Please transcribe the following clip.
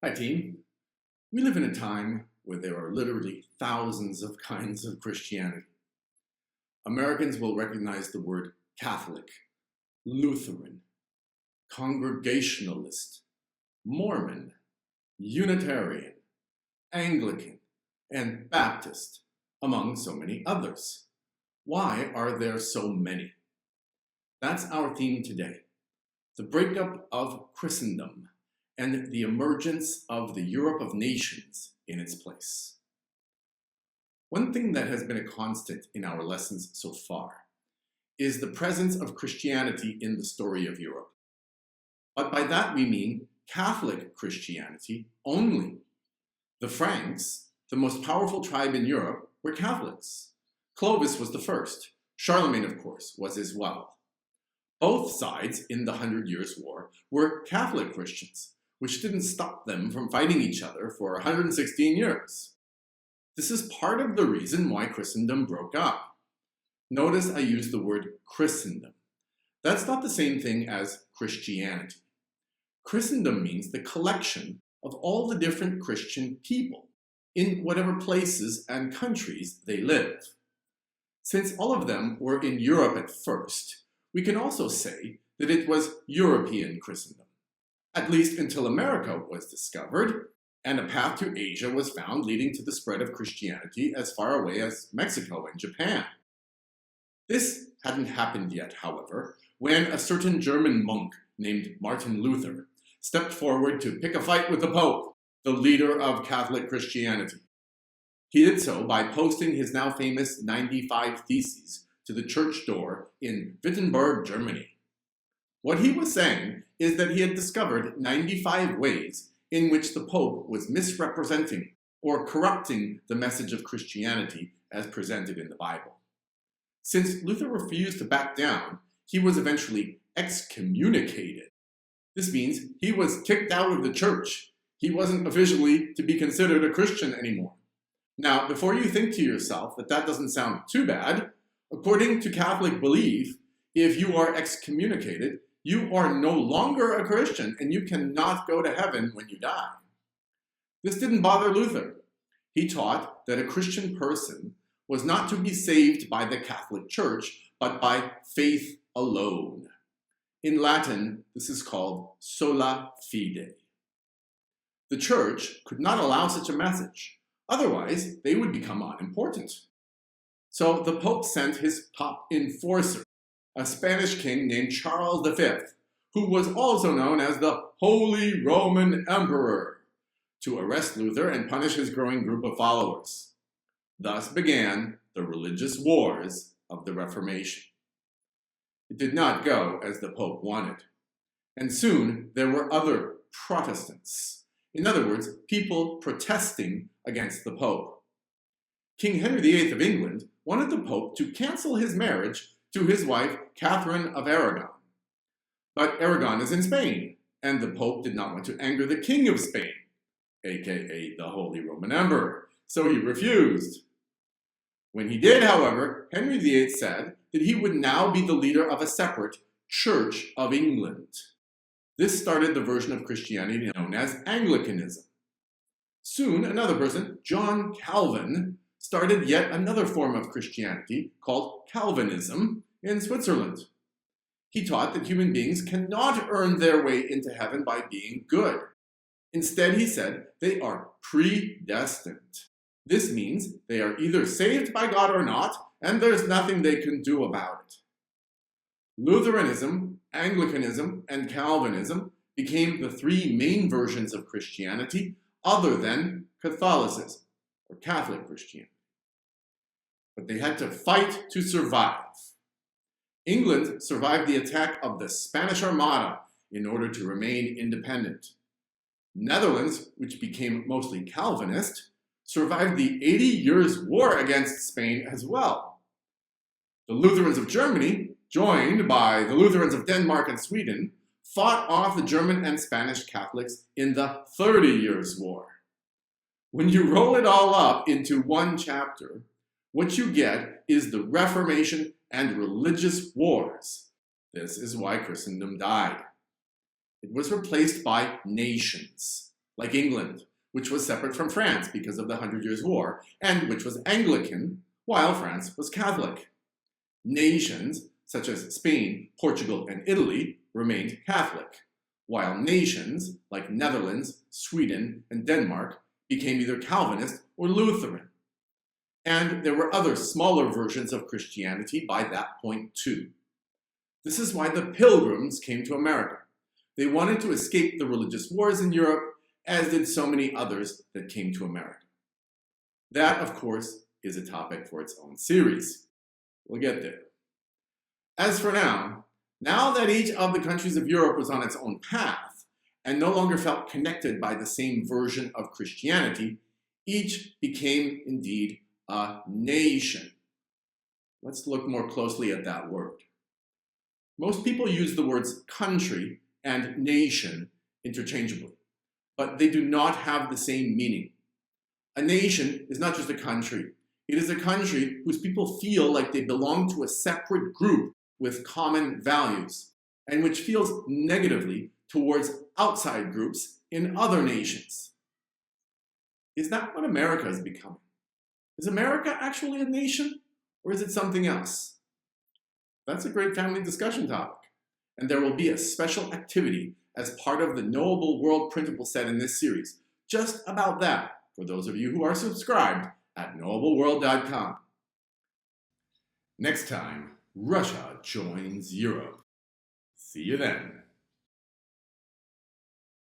Hi team. We live in a time where there are literally thousands of kinds of Christianity. Americans will recognize the word Catholic, Lutheran, Congregationalist, Mormon, Unitarian, Anglican, and Baptist, among so many others. Why are there so many? That's our theme today, the breakup of Christendom and the emergence of the Europe of nations in its place. One thing that has been a constant in our lessons so far is the presence of Christianity in the story of Europe. But by that we mean Catholic Christianity only. The Franks, the most powerful tribe in Europe, were Catholics. Clovis was the first. Charlemagne, of course, was as well. Both sides in the 100 Years' War were Catholic Christians, which didn't stop them from fighting each other for 116 years. This is part of the reason why Christendom broke up. Notice I use the word Christendom. That's not the same thing as Christianity. Christendom means the collection of all the different Christian people in whatever places and countries they live. Since all of them were in Europe at first, we can also say that it was European Christendom, at least until America was discovered and a path to Asia was found leading to the spread of Christianity as far away as Mexico and Japan. This hadn't happened yet, however, when a certain German monk named Martin Luther stepped forward to pick a fight with the Pope, the leader of Catholic Christianity. He did so by posting his now famous 95 Theses to the church door in Wittenberg, Germany. What he was saying is that he had discovered 95 ways in which the Pope was misrepresenting or corrupting the message of Christianity as presented in the Bible. Since Luther refused to back down, he was eventually excommunicated. This means he was kicked out of the church. He wasn't officially to be considered a Christian anymore. Now, before you think to yourself that that doesn't sound too bad, according to Catholic belief, if you are excommunicated, you are no longer a Christian and you cannot go to heaven when you die. This didn't bother Luther. He taught that a Christian person was not to be saved by the Catholic Church, but by faith alone. In Latin, this is called sola fide. The Church could not allow such a message. Otherwise, they would become unimportant. So the Pope sent his top enforcer, a Spanish king named Charles V, who was also known as the Holy Roman Emperor, to arrest Luther and punish his growing group of followers. Thus began the religious wars of the Reformation. It did not go as the Pope wanted, and soon there were other Protestants. In other words, people protesting against the Pope. King Henry VIII of England wanted the Pope to cancel his marriage to his wife, Catherine of Aragon. But Aragon is in Spain, and the Pope did not want to anger the King of Spain, aka the Holy Roman Emperor, so he refused. When he did, however, Henry VIII said that he would now be the leader of a separate Church of England. This started the version of Christianity known as Anglicanism. Soon, another person, John Calvin, started yet another form of Christianity called Calvinism in Switzerland. He taught that human beings cannot earn their way into heaven by being good. Instead, he said, they are predestined. This means they are either saved by God or not, and there's nothing they can do about it. Lutheranism, Anglicanism, and Calvinism became the three main versions of Christianity other than Catholicism, or Catholic Christianity. But they had to fight to survive. England survived the attack of the Spanish Armada in order to remain independent. Netherlands, which became mostly Calvinist, survived the 80 Years' War against Spain as well. The Lutherans of Germany, joined by the Lutherans of Denmark and Sweden, fought off the German and Spanish Catholics in the 30 Years' War. When you roll it all up into one chapter, what you get is the Reformation and religious wars. This is why Christendom died. It was replaced by nations. like England, which was separate from France because of the Hundred Years' War, and which was Anglican, while France was Catholic. Nations, such as Spain, Portugal, and Italy, remained Catholic, while nations, like Netherlands, Sweden, and Denmark, became either Calvinist or Lutheran. And there were other smaller versions of Christianity by that point too. This is why the Pilgrims came to America. They wanted to escape the religious wars in Europe, as did so many others that came to America. That, of course, is a topic for its own series. We'll get there. As for now that each of the countries of Europe was on its own path and no longer felt connected by the same version of Christianity, each became indeed a nation. Let's look more closely at that word. Most people use the words country and nation interchangeably, but they do not have the same meaning. A nation is not just a country. It is a country whose people feel like they belong to a separate group with common values, and which feels negatively towards outside groups in other nations. Is that what America is becoming? Is America actually a nation, or is it something else? That's a great family discussion topic, and there will be a special activity as part of the Knowable World printable set in this series, just about that, for those of you who are subscribed at knowableworld.com. Next time, Russia joins Europe. See you then.